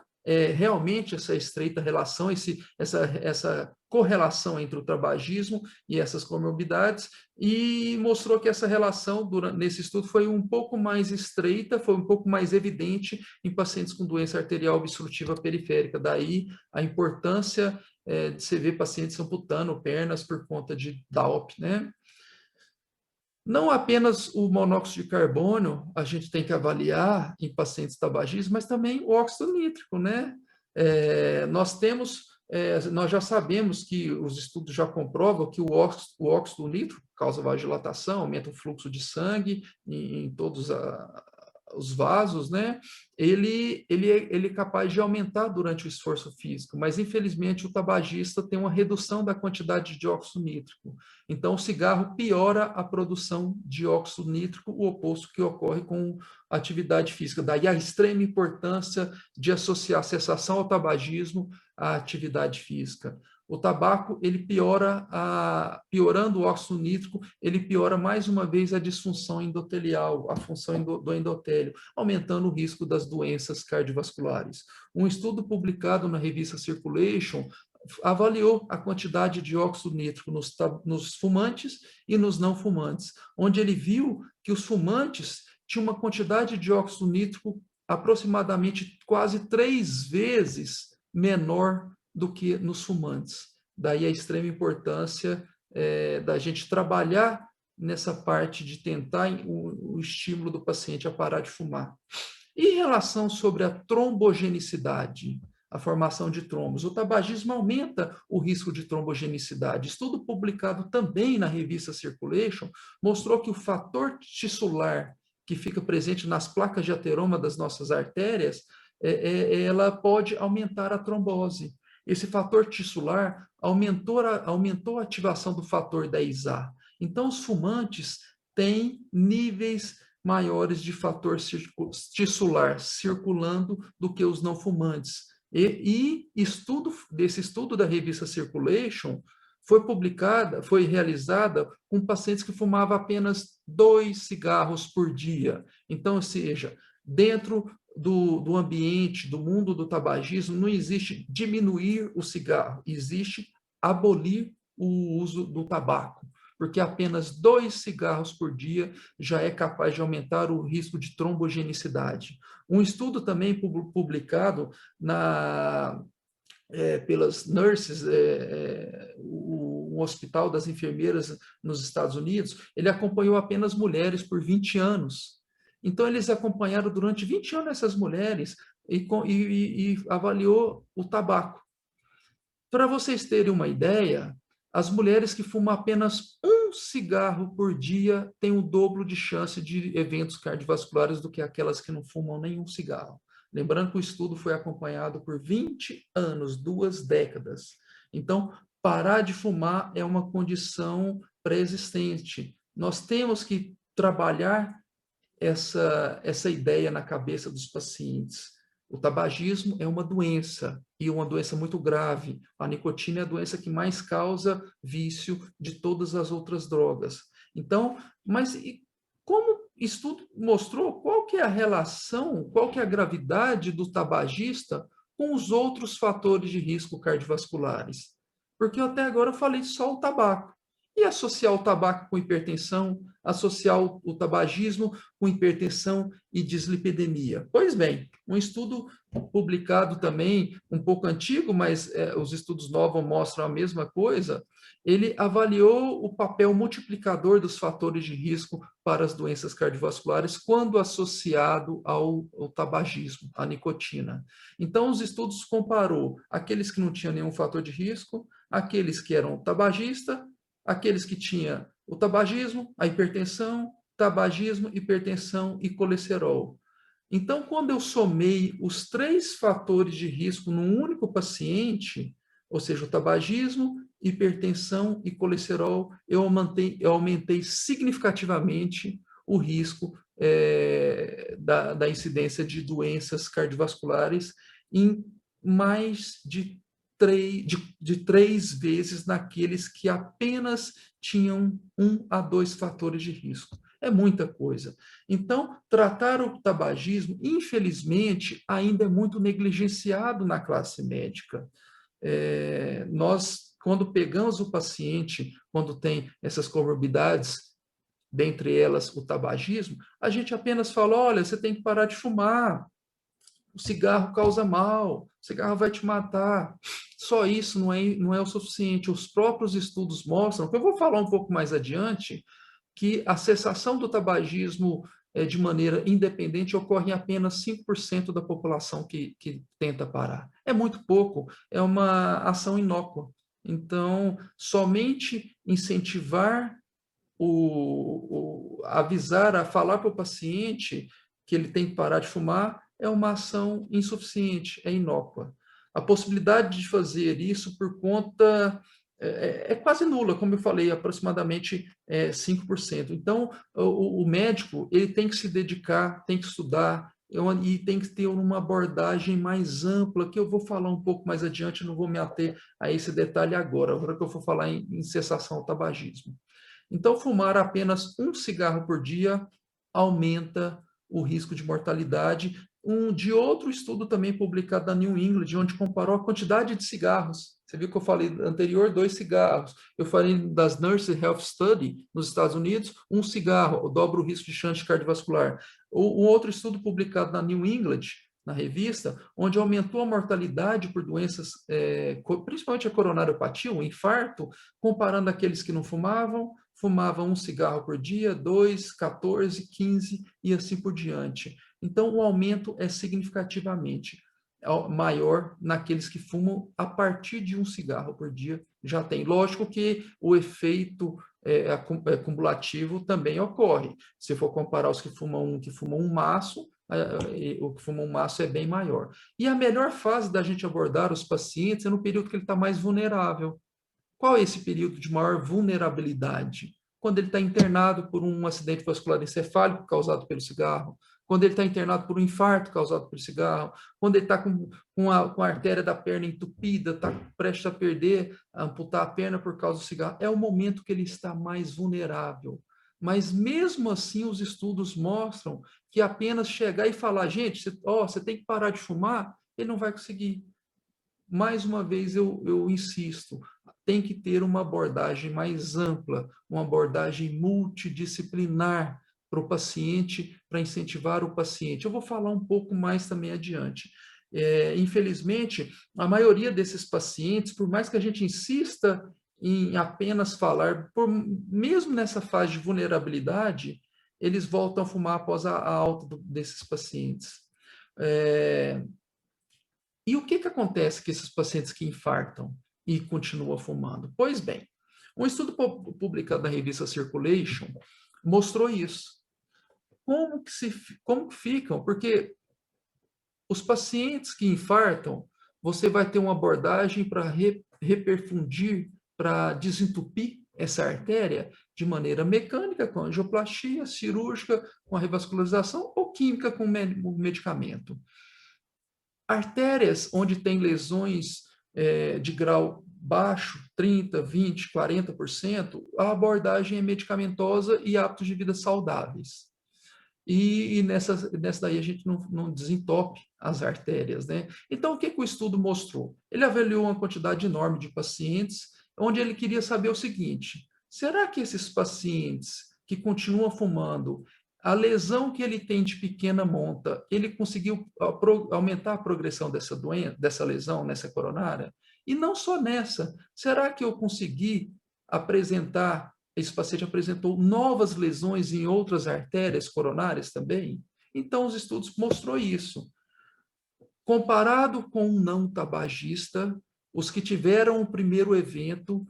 realmente essa estreita relação, essa correlação entre o tabagismo e essas comorbidades, e mostrou que essa relação, nesse estudo, foi um pouco mais estreita, foi um pouco mais evidente em pacientes com doença arterial obstrutiva periférica. Daí a importância de você ver pacientes amputando pernas por conta de DALP, né? Não apenas o monóxido de carbono a gente tem que avaliar em pacientes tabagistas, mas também o óxido nítrico, né? Nós já sabemos que os estudos já comprovam que o óxido nítrico causa vasodilatação, aumenta o fluxo de sangue em todos os vasos, né? Ele é capaz de aumentar durante o esforço físico, mas infelizmente o tabagista tem uma redução da quantidade de dióxido nítrico. Então o cigarro piora a produção de óxido nítrico, o oposto que ocorre com a atividade física. Daí a extrema importância de associar a cessação ao tabagismo à atividade física. O tabaco, ele piorando o óxido nítrico, ele piora mais uma vez a disfunção endotelial, a função do endotélio, aumentando o risco das doenças cardiovasculares. Um estudo publicado na revista Circulation avaliou a quantidade de óxido nítrico nos fumantes e nos não fumantes, onde ele viu que os fumantes tinham uma quantidade de óxido nítrico aproximadamente quase 3 vezes menor do que nos fumantes. Daí a extrema importância da gente trabalhar nessa parte de tentar o estímulo do paciente a parar de fumar. E em relação sobre a trombogenicidade, a formação de trombos, o tabagismo aumenta o risco de trombogenicidade. Estudo publicado também na revista Circulation mostrou que o fator tissular que fica presente nas placas de ateroma das nossas artérias, ela pode aumentar a trombose. Esse fator tissular aumentou a ativação do fator 10A. Então, os fumantes têm níveis maiores de fator tissular circulando do que os não fumantes. Desse estudo da revista Circulation foi realizada com pacientes que fumavam apenas 2 cigarros por dia. Então, ou seja, dentro do ambiente, do mundo do tabagismo, não existe diminuir o cigarro, existe abolir o uso do tabaco, porque apenas 2 cigarros por dia já é capaz de aumentar o risco de trombogenicidade. Um estudo também publicado pelas nurses, o Hospital das Enfermeiras nos Estados Unidos, ele acompanhou apenas mulheres por 20 anos. Então, eles acompanharam durante 20 anos essas mulheres e avaliou o tabaco. Para vocês terem uma ideia, as mulheres que fumam apenas 1 cigarro por dia têm o dobro de chance de eventos cardiovasculares do que aquelas que não fumam nenhum cigarro. Lembrando que o estudo foi acompanhado por 20 anos, 2 décadas. Então, parar de fumar é uma condição pré-existente. Nós temos que trabalhar essa ideia na cabeça dos pacientes. O tabagismo é uma doença, e uma doença muito grave. A nicotina é a doença que mais causa vício de todas as outras drogas. Então, mas como estudo mostrou, qual que é a relação, qual que é a gravidade do tabagista com os outros fatores de risco cardiovasculares? Porque eu até agora falei só o tabaco. E associar o tabaco com hipertensão, associar o tabagismo com hipertensão e dislipidemia. Pois bem, um estudo publicado também, um pouco antigo, mas os estudos novos mostram a mesma coisa, ele avaliou o papel multiplicador dos fatores de risco para as doenças cardiovasculares quando associado ao tabagismo, à nicotina. Então, os estudos comparou aqueles que não tinham nenhum fator de risco, aqueles que eram tabagistas, aqueles que tinham o tabagismo, a hipertensão, tabagismo, hipertensão e colesterol. Então, quando eu somei os 3 fatores de risco num único paciente, ou seja, o tabagismo, hipertensão e colesterol, eu aumentei significativamente o risco da incidência de doenças cardiovasculares em mais de 3 vezes naqueles que apenas tinham 1 a 2 fatores de risco. É muita coisa. Então, tratar o tabagismo, infelizmente, ainda é muito negligenciado na classe médica. Nós, quando pegamos o paciente, quando tem essas comorbidades, dentre elas o tabagismo, a gente apenas fala, olha, você tem que parar de fumar, o cigarro causa mal, o cigarro vai te matar. Só isso não é o suficiente. Os próprios estudos mostram, que eu vou falar um pouco mais adiante, que a cessação do tabagismo de maneira independente ocorre em apenas 5% da população que tenta parar. É muito pouco, é uma ação inócua. Então, somente incentivar avisar, a falar para o paciente que ele tem que parar de fumar é uma ação insuficiente, é inócua. A possibilidade de fazer isso por conta é quase nula, como eu falei, aproximadamente 5%. Então, o médico ele tem que se dedicar, tem que estudar, e tem que ter uma abordagem mais ampla, que eu vou falar um pouco mais adiante, não vou me ater a esse detalhe agora que eu for falar em cessação ao tabagismo. Então, fumar apenas um cigarro por dia aumenta o risco de mortalidade. De outro estudo também publicado na New England, onde comparou a quantidade de cigarros. Você viu que eu falei anterior, 2 cigarros. Eu falei das Nurse Health Study nos Estados Unidos, 1 cigarro dobra o risco de chance cardiovascular. Um outro estudo publicado na New England, na revista, onde aumentou a mortalidade por doenças, principalmente a coronariopatia, o infarto, comparando aqueles que não fumavam um cigarro por dia, 2, 14, 15 e assim por diante. Então, o aumento é significativamente maior naqueles que fumam a partir de 1 cigarro por dia. Já tem. Lógico que o efeito cumulativo também ocorre. Se for comparar os que fumam um maço, o que fuma um maço é bem maior. E a melhor fase da gente abordar os pacientes é no período que ele está mais vulnerável. Qual é esse período de maior vulnerabilidade? Quando ele está internado por um acidente vascular encefálico causado pelo cigarro, quando ele está internado por um infarto causado pelo cigarro, quando ele está com a artéria da perna entupida, está prestes a amputar a perna por causa do cigarro. É o momento que ele está mais vulnerável. Mas mesmo assim, os estudos mostram que apenas chegar e falar, gente, você tem que parar de fumar, ele não vai conseguir. Mais uma vez, eu insisto, tem que ter uma abordagem mais ampla, uma abordagem multidisciplinar para o paciente, para incentivar o paciente. Eu vou falar um pouco mais também adiante. Infelizmente, a maioria desses pacientes, por mais que a gente insista em apenas falar, mesmo nessa fase de vulnerabilidade, eles voltam a fumar após a alta desses pacientes. E o que acontece com esses pacientes que infartam e continuam fumando? Pois bem, um estudo publicado na revista Circulation mostrou isso. Como que ficam? Porque os pacientes que infartam, você vai ter uma abordagem para reperfundir, para desentupir essa artéria de maneira mecânica, com angioplastia, cirúrgica, com a revascularização ou química com medicamento. Artérias onde tem lesões de grau baixo, 30%, 20%, 40%, a abordagem é medicamentosa e hábitos de vida saudáveis. E nessa daí a gente não desentope as artérias, né? Então, o que o estudo mostrou? Ele avaliou uma quantidade enorme de pacientes, onde ele queria saber o seguinte: será que esses pacientes que continuam fumando, a lesão que ele tem de pequena monta, ele conseguiu aumentar a progressão dessa doença, dessa lesão nessa coronária? E não só nessa, será que eu consegui apresentar, esse paciente apresentou novas lesões em outras artérias coronárias também? Então, os estudos mostrou isso. Comparado com um não tabagista, os que tiveram o primeiro evento,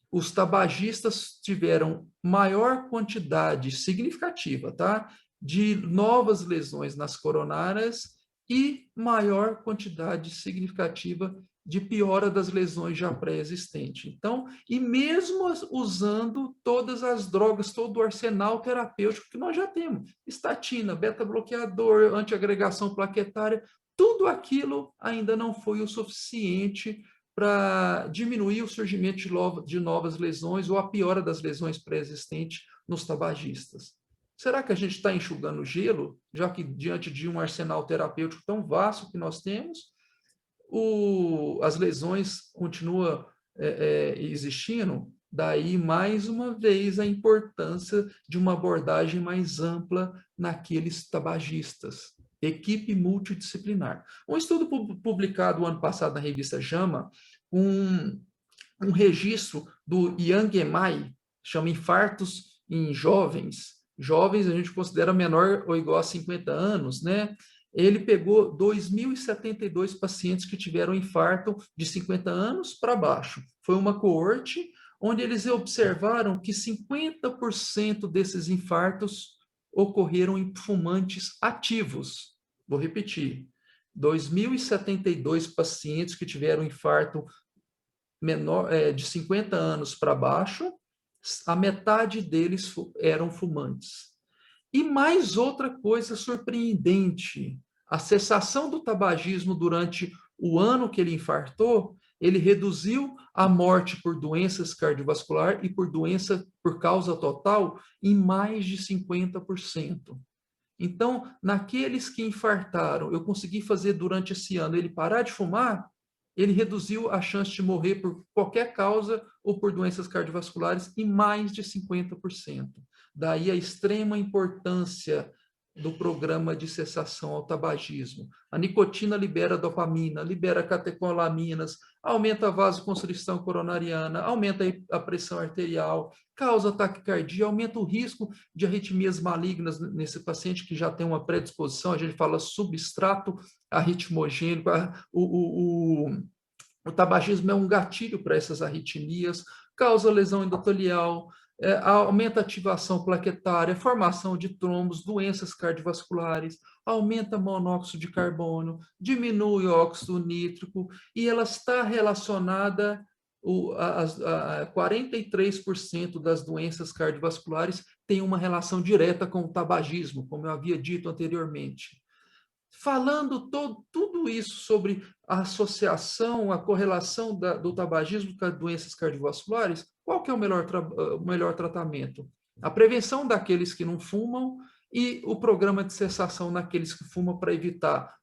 os tabagistas tiveram maior quantidade significativa, tá? De novas lesões nas coronárias e maior quantidade significativa de piora das lesões já pré-existentes. Então, e mesmo usando todas as drogas, todo o arsenal terapêutico que nós já temos, estatina, beta-bloqueador, antiagregação plaquetária, tudo aquilo ainda não foi o suficiente para diminuir o surgimento de novas lesões ou a piora das lesões pré-existentes nos tabagistas. Será que a gente está enxugando gelo, já que diante de um arsenal terapêutico tão vasto que nós temos, as lesões continuam existindo? Daí, mais uma vez, a importância de uma abordagem mais ampla naqueles tabagistas. Equipe multidisciplinar. Um estudo publicado ano passado na revista JAMA, um registro do Yang Emai, chama Infartos em Jovens. Jovens a gente considera menor ou igual a 50 anos, né? Ele pegou 2.072 pacientes que tiveram infarto de 50 anos para baixo. Foi uma coorte onde eles observaram que 50% desses infartos ocorreram em fumantes ativos. Vou repetir, 2.072 pacientes que tiveram infarto de 50 anos para baixo, a metade deles eram fumantes. E mais outra coisa surpreendente, a cessação do tabagismo durante o ano que ele infartou, ele reduziu a morte por doenças cardiovasculares e por doença por causa total em mais de 50%. Então, naqueles que infartaram, eu consegui fazer durante esse ano ele parar de fumar, ele reduziu a chance de morrer por qualquer causa ou por doenças cardiovasculares em mais de 50%. Daí a extrema importância do programa de cessação ao tabagismo. A nicotina libera dopamina, libera catecolaminas, aumenta a vasoconstrição coronariana, aumenta a pressão arterial, causa taquicardia, aumenta o risco de arritmias malignas nesse paciente que já tem uma predisposição, a gente fala substrato arritmogênico, o tabagismo é um gatilho para essas arritmias, causa lesão endotelial, aumenta a ativação plaquetária, formação de trombos, doenças cardiovasculares, aumenta monóxido de carbono, diminui o óxido nítrico, e ela está relacionada a 43% das doenças cardiovasculares têm uma relação direta com o tabagismo, como eu havia dito anteriormente. Falando tudo isso sobre a associação, a correlação do tabagismo com as doenças cardiovasculares, qual que é o melhor tratamento? A prevenção daqueles que não fumam e o programa de cessação naqueles que fumam para evitar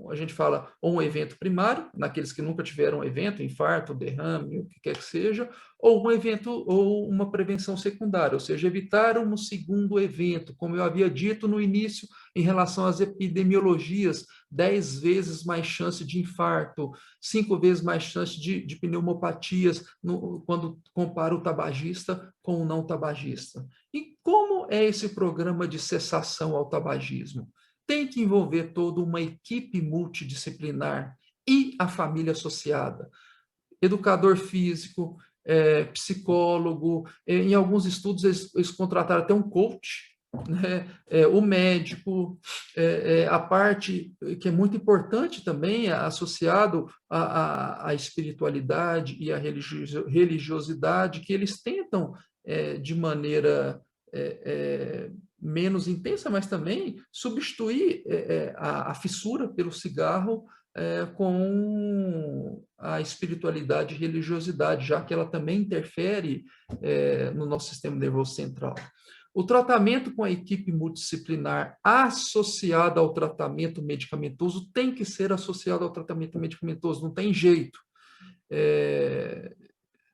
a gente fala, um evento primário, naqueles que nunca tiveram evento, infarto, derrame, o que quer que seja, ou um evento, ou uma prevenção secundária, ou seja, evitar um segundo evento, como eu havia dito no início, em relação às epidemiologias, 10 vezes mais chance de infarto, 5 vezes mais chance de pneumopatias, quando compara o tabagista com o não tabagista. E como é esse programa de cessação ao tabagismo? Tem que envolver toda uma equipe multidisciplinar e a família associada. Educador físico, psicólogo, em alguns estudos eles contrataram até um coach, né? O médico, a parte que é muito importante também, associado à espiritualidade e à religiosidade, que eles tentam, de maneira menos intensa, mas também substituir a fissura pelo cigarro com a espiritualidade e religiosidade, já que ela também interfere no nosso sistema nervoso central. O tratamento com a equipe multidisciplinar associada ao tratamento medicamentoso tem que ser associado ao tratamento medicamentoso, não tem jeito.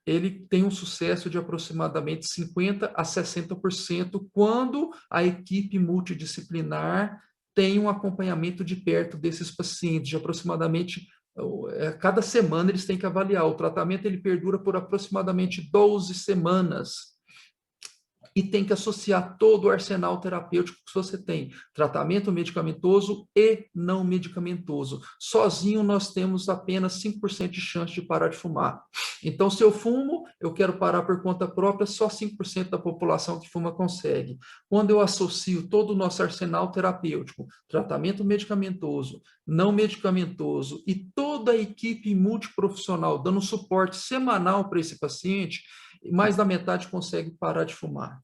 ele tem um sucesso de aproximadamente 50% a 60% quando a equipe multidisciplinar tem um acompanhamento de perto desses pacientes, de aproximadamente, cada semana eles têm que avaliar. O tratamento ele perdura por aproximadamente 12 semanas. E tem que associar todo o arsenal terapêutico que você tem, tratamento medicamentoso e não medicamentoso. Sozinho nós temos apenas 5% de chance de parar de fumar. Então, se eu fumo, eu quero parar por conta própria, só 5% da população que fuma consegue. Quando eu associo todo o nosso arsenal terapêutico, tratamento medicamentoso, não medicamentoso e toda a equipe multiprofissional dando suporte semanal para esse paciente, mais da metade consegue parar de fumar.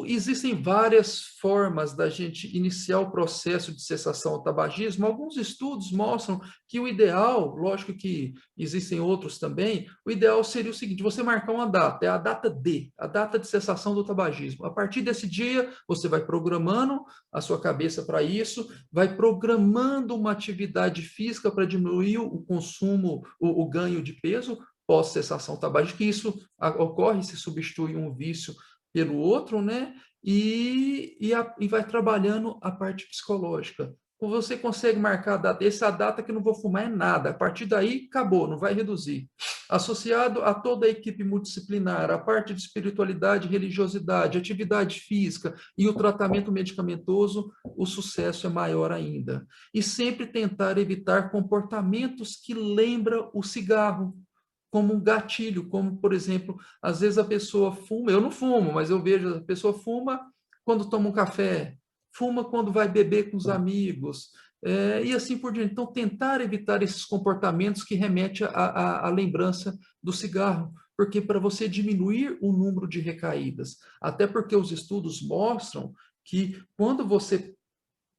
Existem várias formas da gente iniciar o processo de cessação ao tabagismo. Alguns estudos mostram que o ideal, lógico que existem outros também, o ideal seria o seguinte: você marcar uma data, é a data D, a data de cessação do tabagismo. A partir desse dia, você vai programando a sua cabeça para isso, vai programando uma atividade física para diminuir o consumo, o ganho de peso pós-cessação tabagística, que isso ocorre se substitui um vício pelo outro, né? E vai trabalhando a parte psicológica. Você consegue marcar a data, essa data que eu não vou fumar é nada, a partir daí acabou, não vai reduzir. Associado a toda a equipe multidisciplinar, a parte de espiritualidade, religiosidade, atividade física e o tratamento medicamentoso, o sucesso é maior ainda. E sempre tentar evitar comportamentos que lembram o cigarro, como um gatilho, como, por exemplo, às vezes a pessoa fuma, eu não fumo, mas eu vejo a pessoa fuma quando toma um café, fuma quando vai beber com os amigos, e assim por diante. Então, tentar evitar esses comportamentos que remetem à lembrança do cigarro, porque para você diminuir o número de recaídas, até porque os estudos mostram que quando você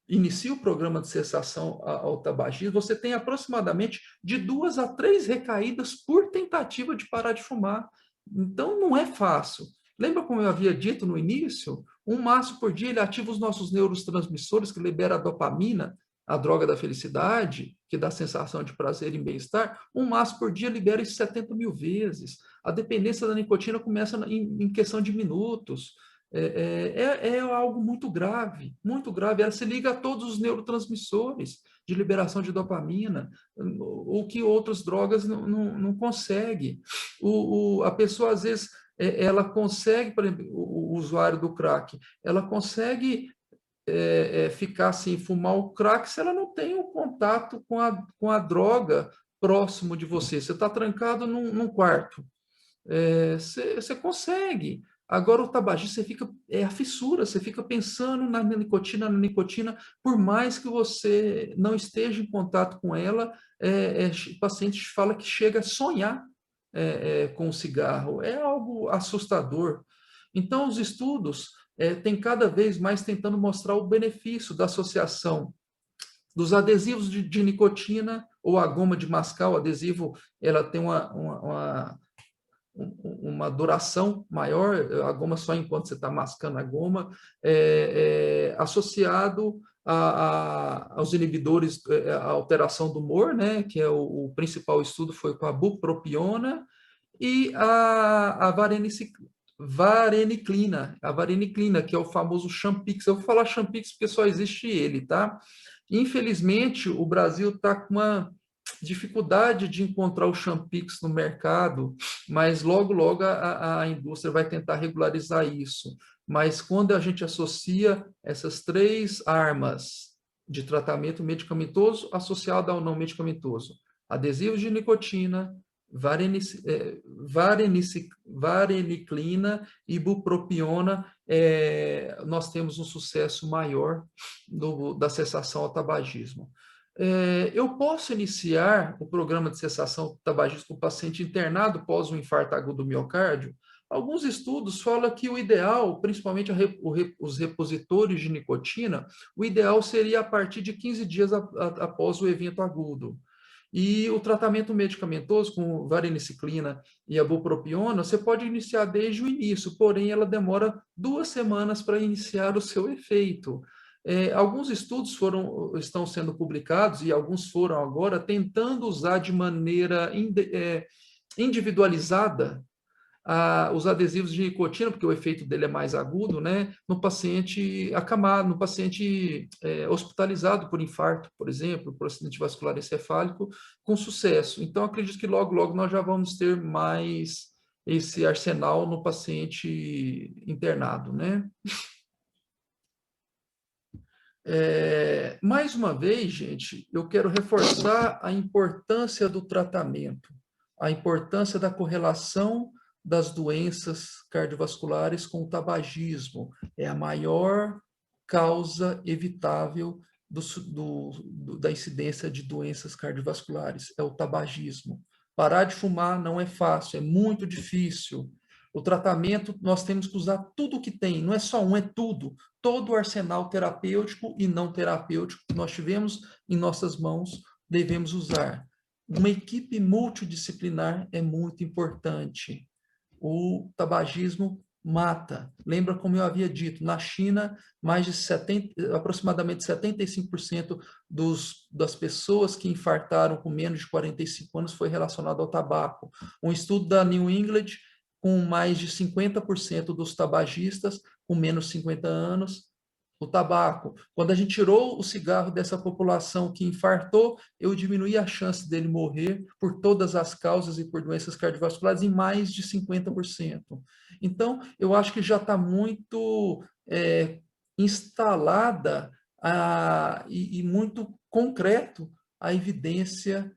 inicia o programa de cessação ao tabagismo, você tem aproximadamente de 2 a 3 recaídas por tentativa de parar de fumar. Então, não é fácil. Lembra como eu havia dito no início? Um maço por dia ele ativa os nossos neurotransmissores, que libera a dopamina, a droga da felicidade, que dá sensação de prazer e bem-estar. Um maço por dia libera isso 70 mil vezes. A dependência da nicotina começa em questão de minutos. É algo muito grave, muito grave. Ela se liga a todos os neurotransmissores de liberação de dopamina, o que outras drogas não conseguem. A pessoa, às vezes, ela consegue, por exemplo, o usuário do crack, ela consegue ficar assim, fumar o crack se ela não tem o contato com a droga próximo de você. Você está trancado num quarto. Você consegue. Agora o tabagismo, você fica, a fissura, você fica pensando na nicotina, por mais que você não esteja em contato com ela, o paciente fala que chega a sonhar com o cigarro. É algo assustador. Então, os estudos têm cada vez mais tentando mostrar o benefício da associação dos adesivos de nicotina ou a goma de mascar. O adesivo ela tem uma duração maior, a goma só enquanto você está mascando a goma, associado aos inibidores, a alteração do humor, né, que é o principal estudo foi com a bupropiona e a vareniclina, que é o famoso Champix. Eu vou falar Champix porque só existe ele, tá? Infelizmente, o Brasil está com uma dificuldade de encontrar o Champix no mercado, mas logo, logo a indústria vai tentar regularizar isso. Mas quando a gente associa essas 3 armas de tratamento medicamentoso associado ao não medicamentoso, adesivos de nicotina, vareniclina e bupropiona, nós temos um sucesso maior da cessação ao tabagismo. Eu posso iniciar o programa de cessação do tabagismo com o paciente internado pós um infarto agudo do miocárdio? Alguns estudos falam que o ideal, principalmente os repositores de nicotina, o ideal seria a partir de 15 dias após o evento agudo. E o tratamento medicamentoso com vareniclina e a bupropiona, você pode iniciar desde o início, porém ela demora 2 semanas para iniciar o seu efeito. Alguns estudos estão sendo publicados, e alguns foram agora, tentando usar de maneira individualizada os adesivos de nicotina, porque o efeito dele é mais agudo, né, no paciente acamado, no paciente hospitalizado por infarto, por exemplo, por acidente vascular encefálico, com sucesso. Então, acredito que logo, logo nós já vamos ter mais esse arsenal no paciente internado, né? Mais uma vez, gente, eu quero reforçar a importância do tratamento, a importância da correlação das doenças cardiovasculares com o tabagismo. É a maior causa evitável da incidência de doenças cardiovasculares, é o tabagismo. Parar de fumar não é fácil, é muito difícil. O tratamento, nós temos que usar tudo que tem, não é só um, é tudo. Todo o arsenal terapêutico e não terapêutico que nós tivemos em nossas mãos, devemos usar. Uma equipe multidisciplinar é muito importante. O tabagismo mata. Lembra como eu havia dito, na China, mais de aproximadamente 75% das pessoas que infartaram com menos de 45 anos foi relacionado ao tabaco. Um estudo da New England, com mais de 50% dos tabagistas com menos de 50 anos, o tabaco. Quando a gente tirou o cigarro dessa população que infartou, eu diminuí a chance dele morrer por todas as causas e por doenças cardiovasculares em mais de 50%. Então, eu acho que já está muito instalada e muito concreto a evidência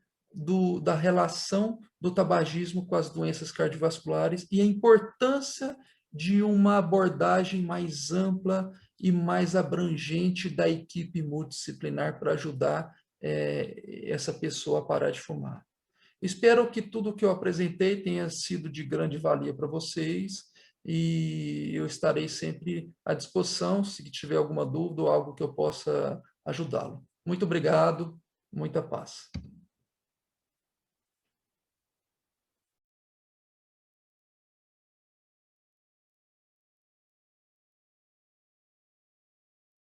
da relação do tabagismo com as doenças cardiovasculares e a importância de uma abordagem mais ampla e mais abrangente da equipe multidisciplinar para ajudar essa pessoa a parar de fumar. Espero que tudo que eu apresentei tenha sido de grande valia para vocês e eu estarei sempre à disposição se tiver alguma dúvida ou algo que eu possa ajudá-lo. Muito obrigado, muita paz.